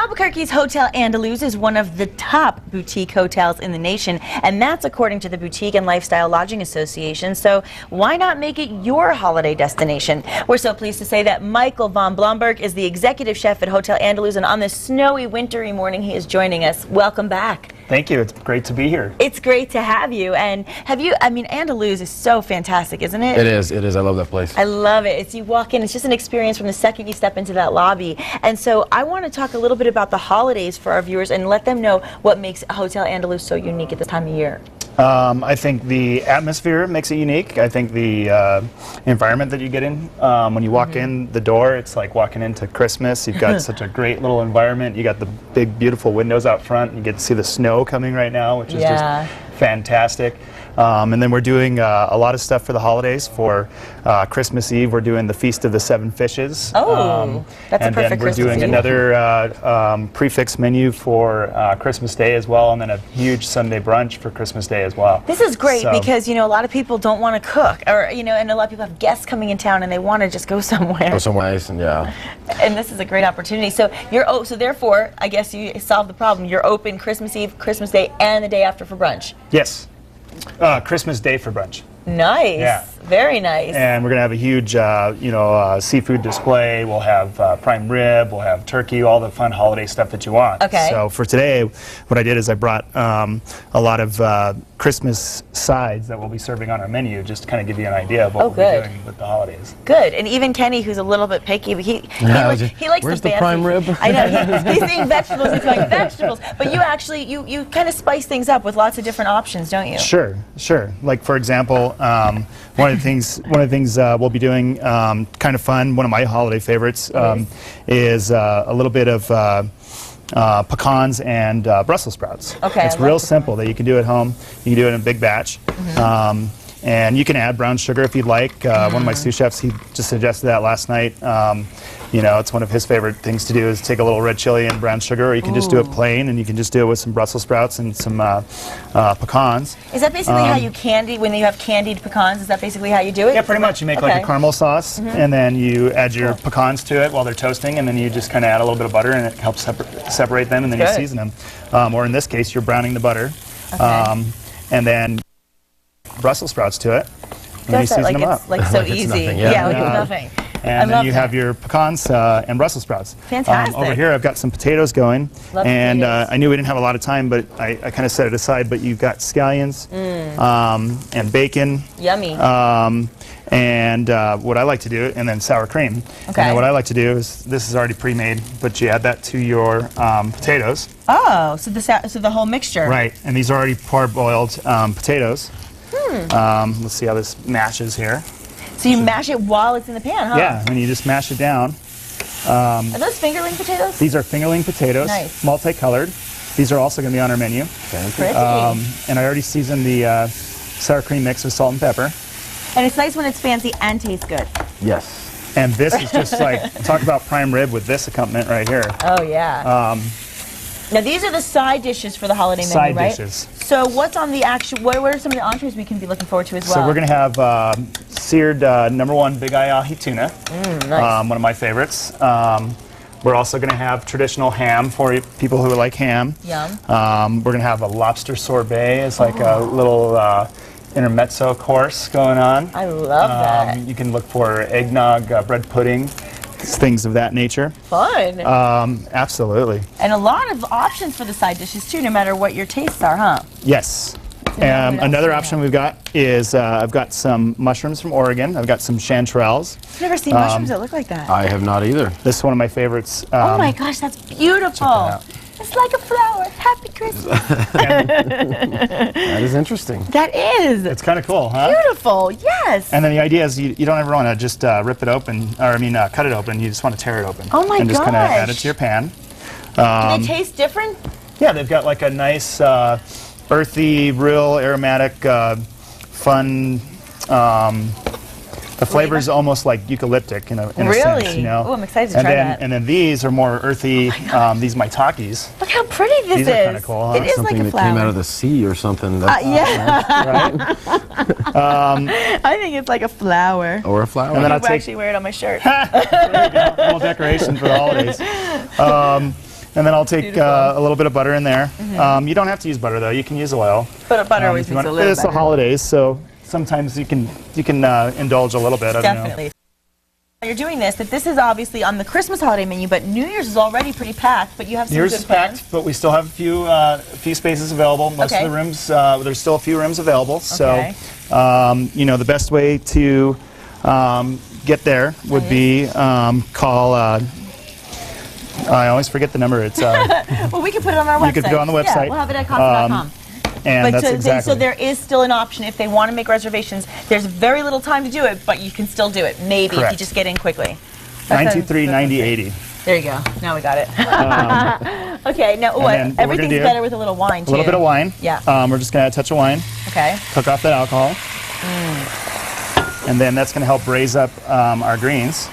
Albuquerque's Hotel Andaluz is one of the top boutique hotels in the nation, and that's according to the Boutique and Lifestyle Lodging Association. So why not make it your holiday destination? We're so pleased to say that Micheal Von Blomberg is the executive chef at Hotel Andaluz, and on this snowy, wintry morning, he is joining us. Welcome back. Thank you. It's great to be here. It's great to have you. And Andaluz is so fantastic, isn't it? It is. It is. I love that place. I love it. It's, you walk in, it's just an experience from the second you step into that lobby. And so I want to talk a little bit about the holidays for our viewers and let them know what makes Hotel Andaluz so unique at this time of year. I think the atmosphere makes it unique. I think the environment that you get in when you walk in the door, it's like walking into Christmas. You've got such a great little environment. You got the big, beautiful windows out front. You get to see the snow coming right now, which is just fantastic. And then we're doing a lot of stuff for the holidays. For Christmas Eve, we're doing the Feast of the Seven Fishes. Oh, that's a perfect Christmas Eve. And then we're doing another prefix menu for Christmas Day as well, and then a huge Sunday brunch for Christmas Day as well. This is great because, you know, a lot of people don't want to cook, or, you know, and a lot of people have guests coming in town and they want to just go somewhere. Go somewhere nice, and yeah. And this is a great opportunity. So so therefore, I guess you solved the problem. You're open Christmas Eve, Christmas Day, and the day after for brunch. Yes. Christmas Day for brunch. Nice. Yeah. Very nice. And we're going to have a huge, seafood display. We'll have prime rib. We'll have turkey, all the fun holiday stuff that you want. Okay. So for today, what I did is I brought a lot of Christmas sides that we'll be serving on our menu, just to kind of give you an idea of what we'll be doing with the holidays. Good. And even Kenny, who's a little bit picky, but he likes where's the prime rib? I know. He's eating vegetables. He's going vegetables. But you actually, you kind of spice things up with lots of different options, don't you? Sure, sure. Like, for example, one of the things we'll be doing, kind of fun, one of my holiday favorites, is a little bit of pecans and Brussels sprouts. Okay. It's real simple that you can do at home. You can do it in a big batch. And you can add brown sugar if you'd like. One of my sous chefs, he just suggested that last night. You know, it's one of his favorite things to do is take a little red chili and brown sugar, or you can just do it plain, and you can just do it with some Brussels sprouts and some pecans. Is that basically how you when you have candied pecans, is that basically how you do it? Yeah, pretty much. You make like a caramel sauce, and then you add your pecans to it while they're toasting, and then you just kind of add a little bit of butter, and it helps separate them, and then you season them. Or in this case, you're browning the butter, and then Brussels sprouts to it, and then you season them up. It's like so easy. Nothing, like it's nothing. And then you have your pecans and Brussels sprouts. Fantastic. Over here I've got some potatoes going. And I knew we didn't have a lot of time, but I kind of set it aside. But you've got scallions and bacon. Yummy. And what I like to do, and then sour cream. Okay. And what I like to do is, this is already pre-made, but you add that to your potatoes. Oh, so the whole mixture. Right, and these are already parboiled potatoes. Let's see how this mashes here. So you mash it while it's in the pan, huh? Yeah, and you just mash it down. Are those fingerling potatoes? These are fingerling potatoes, nice. Multicolored. These are also going to be on our menu. Pretty. And I already seasoned the sour cream mix with salt and pepper. And it's nice when it's fancy and tastes good. Yes. And this is just like, talk about prime rib with this accompaniment right here. Oh, yeah. Now, these are the side dishes for the holiday menu, right? Side dishes. So what's on the actual, what are some of the entrees we can be looking forward to as well? So we're going to have seared #1 Big Eye Ahi tuna, nice. one of my favorites. We're also going to have traditional ham for people who like ham. Yum. We're going to have a lobster sorbet. It's like a little intermezzo course going on. I love that. You can look for eggnog, bread pudding, things of that nature. Fun. Absolutely. And a lot of options for the side dishes too, no matter what your tastes are, huh? Yes. Another option we've got is I've got some mushrooms from Oregon. I've got some chanterelles. I've never seen mushrooms that look like that. I have not either. This is one of my favorites. Oh my gosh, that's beautiful. It's like a flower. Happy Christmas. That is interesting. That is. It's kind of cool, huh? Beautiful, yes. And then the idea is you don't ever want to just rip it open, or cut it open. You just want to tear it open. Oh my gosh. And just kind of add it to your pan. Do they taste different? Yeah, they've got like a nice, earthy, real aromatic, fun. The flavor is almost like eucalyptic in a sense, you know. Oh, I'm excited to try that. And then these are more earthy. These maitakis. Look how pretty this is. These are kind of cool, huh? It is Something like a that flower. came out of the sea or something. Yeah. Right? I think it's like a flower. Or a flower. And then I'll actually wear it on my shirt. A little decoration for the holidays. And then I'll take a little bit of butter in there. You don't have to use butter though. You can use oil. But butter always if you makes want. a little It's the better. holidays, so sometimes you can indulge a little bit. I don't know. Definitely. You're doing this, that this is obviously on the Christmas holiday menu, but New Year's is already pretty packed, but you have some Yours good is plans. packed, but we still have a few spaces available. Most Okay. of the rooms, there's still a few rooms available. Okay. So, you know, the best way to get there would be call. I always forget the number. It's Well, we can put it on our website. You could put it on the website. Yeah, we'll have it at coffee.com. and But that's exactly. so there is still an option if they want to make reservations. There's very little time to do it, but you can still do it. Maybe if you Correct. just get in quickly. 923-9080. There you go. Now we got it. Okay. Now then what we're gonna everything's do- better with a little wine too. A little bit of wine. Yeah. We're just gonna add a touch of wine. Okay. Cook off that alcohol. And then that's gonna help braise up our greens.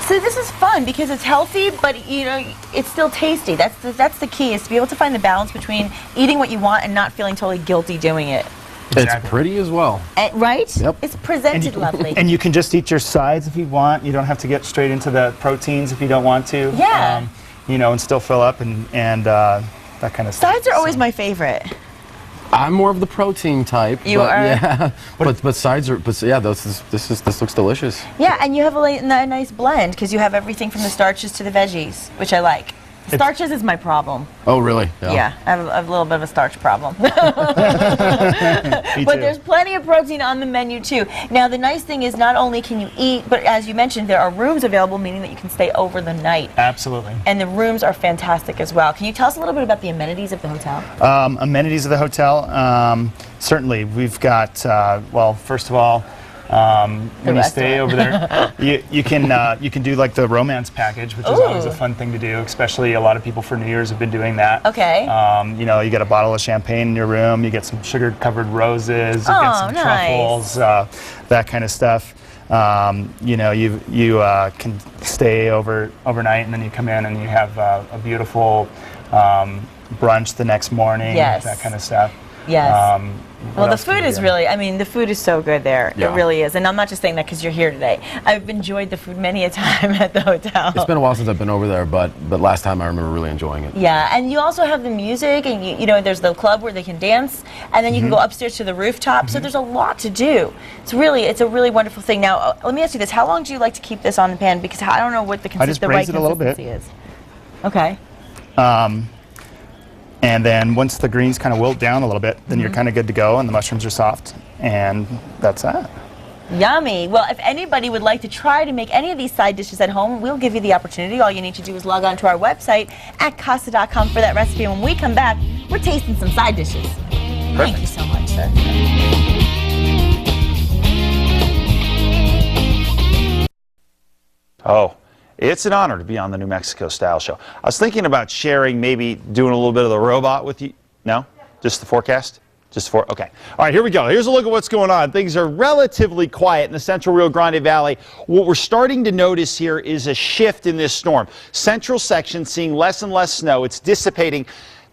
So this is fun because it's healthy, but you know it's still tasty. That's the key, is to be able to find the balance between eating what you want and not feeling totally guilty doing it. It's pretty as well. Right? Yep. It's presented lovely. And you can just eat your sides if you want. You don't have to get straight into the proteins if you don't want to. Yeah. You know, and still fill up and that kind of stuff. Sides are always my favorite. I'm more of the protein type. You but, are? Yeah. But sides are. But yeah, this looks delicious. Yeah, and you have a nice blend because you have everything from the starches to the veggies, which I like. Starches is my problem. Oh really? Yeah, I have a little bit of a starch problem. Me But too. there's plenty of protein on the menu too. Now the nice thing is not only can you eat, but as you mentioned, there are rooms available, meaning that you can stay over the night. Absolutely. And the rooms are fantastic as well. Can you tell us a little bit about the amenities of the hotel? Amenities of the hotel. Certainly, we've got. Well, first of all, when you stay over there, you can do like the romance package, which is always a fun thing to do. Especially a lot of people for New Year's have been doing that. Okay. You know, you get a bottle of champagne in your room. You get some sugar-covered roses. You get some nice. truffles. That kind of stuff. You know, you can stay overnight, and then you come in and you have a beautiful brunch the next morning. Yes. That kind of stuff. Yes. What Well, the else can food we is do? really, I mean, the food is so good there. Yeah. It really is. And I'm not just saying that because you're here today. I've enjoyed the food many a time at the hotel. It's been a while since I've been over there, but last time I remember really enjoying it. Yeah, and you also have the music, and you know, there's the club where they can dance, and then you can go upstairs to the rooftop. So there's a lot to do. It's a really wonderful thing. Now, let me ask you this: how long do you like to keep this on the pan? Because I don't know what the just right braise it a little bit. consistency is. Okay. And then once the greens kind of wilt down a little bit, then you're kind of good to go, and the mushrooms are soft, and that's that. Yummy. Well, if anybody would like to try to make any of these side dishes at home, we'll give you the opportunity. All you need to do is log on to our website at casa.com for that recipe. And when we come back, we're tasting some side dishes. Thank you so much, sir. Oh, it's an honor to be on the New Mexico Style Show. I was thinking about sharing, maybe doing a little bit of the robot with you. No? Just the forecast? Okay. All right, here we go. Here's a look at what's going on. Things are relatively quiet in the central Rio Grande Valley. What we're starting to notice here is a shift in this storm. Central section seeing less and less snow. It's dissipating,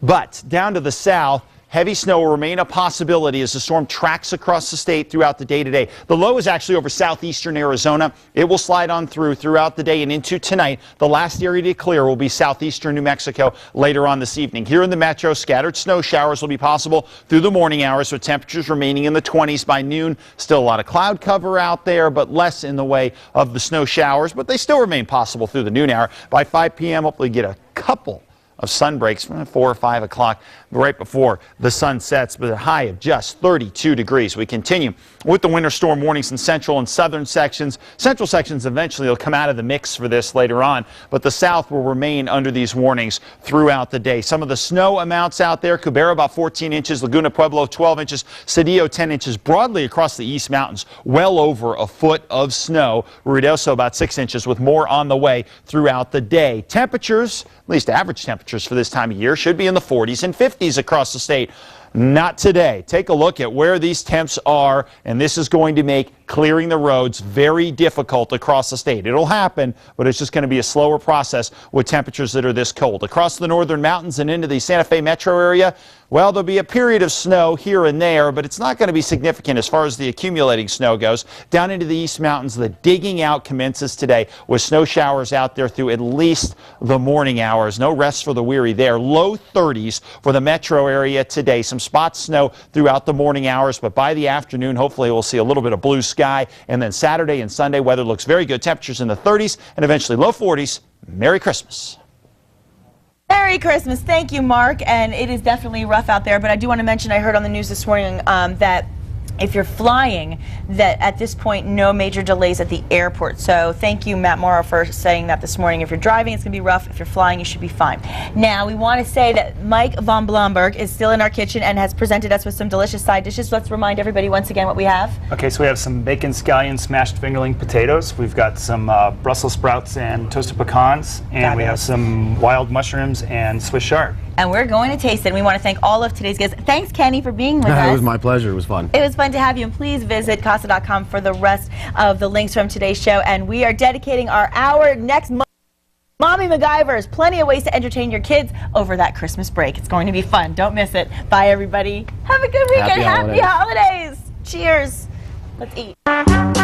but down to the south, heavy snow will remain a possibility as the storm tracks across the state throughout the day today. The low is actually over southeastern Arizona. It will slide on throughout the day and into tonight. The last area to clear will be southeastern New Mexico later on this evening. Here in the metro, scattered snow showers will be possible through the morning hours with temperatures remaining in the 20s by noon. Still a lot of cloud cover out there, but less in the way of the snow showers, but they still remain possible through the noon hour. By 5 p.m., hopefully get a couple of sun breaks from 4 or 5 o'clock right before the sun sets, with a high of just 32 degrees. We continue with the winter storm warnings in central and southern sections. Central sections eventually will come out of the mix for this later on, but the south will remain under these warnings throughout the day. Some of the snow amounts out there: Cubera about 14 inches, Laguna Pueblo 12 inches, Cedillo 10 inches. Broadly across the East Mountains, well over a foot of snow. Ruidoso about 6 inches, with more on the way throughout the day. Temperatures, at least average temperatures for this time of year, should be in the 40s and 50s across the state. Not today. Take a look at where these temps are, and this is going to make clearing the roads, very difficult across the state. It'll happen, but it's just going to be a slower process with temperatures that are this cold. Across the northern mountains and into the Santa Fe metro area, well, there'll be a period of snow here and there, but it's not going to be significant as far as the accumulating snow goes. Down into the East Mountains, the digging out commences today with snow showers out there through at least the morning hours. No rest for the weary there. Low 30s for the metro area today. Some spots snow throughout the morning hours, but by the afternoon, hopefully we'll see a little bit of blue sky. And then Saturday and Sunday, weather looks very good. Temperatures in the 30s and eventually low 40s. Merry Christmas. Merry Christmas. Thank you, Mark. And it is definitely rough out there, but I do want to mention, I heard on the news this morning that if you're flying, that at this point, no major delays at the airport. So thank you, Matt Morrow, for saying that this morning. If you're driving, it's going to be rough. If you're flying, you should be fine. Now, we want to say that Mike Von Blomberg is still in our kitchen and has presented us with some delicious side dishes. Let's remind everybody once again what we have. Okay, so we have some bacon scallion smashed fingerling potatoes. We've got some Brussels sprouts and toasted pecans. And we have some wild mushrooms and Swiss chard. And we're going to taste it. And we want to thank all of today's guests. Thanks, Kenny, for being with us. It was my pleasure. It was fun. It was fun to have you. And please visit casa.com for the rest of the links from today's show. And we are dedicating our hour next month. Mommy MacGyvers, plenty of ways to entertain your kids over that Christmas break. It's going to be fun. Don't miss it. Bye, everybody. Have a good weekend. Happy holidays. Cheers. Let's eat.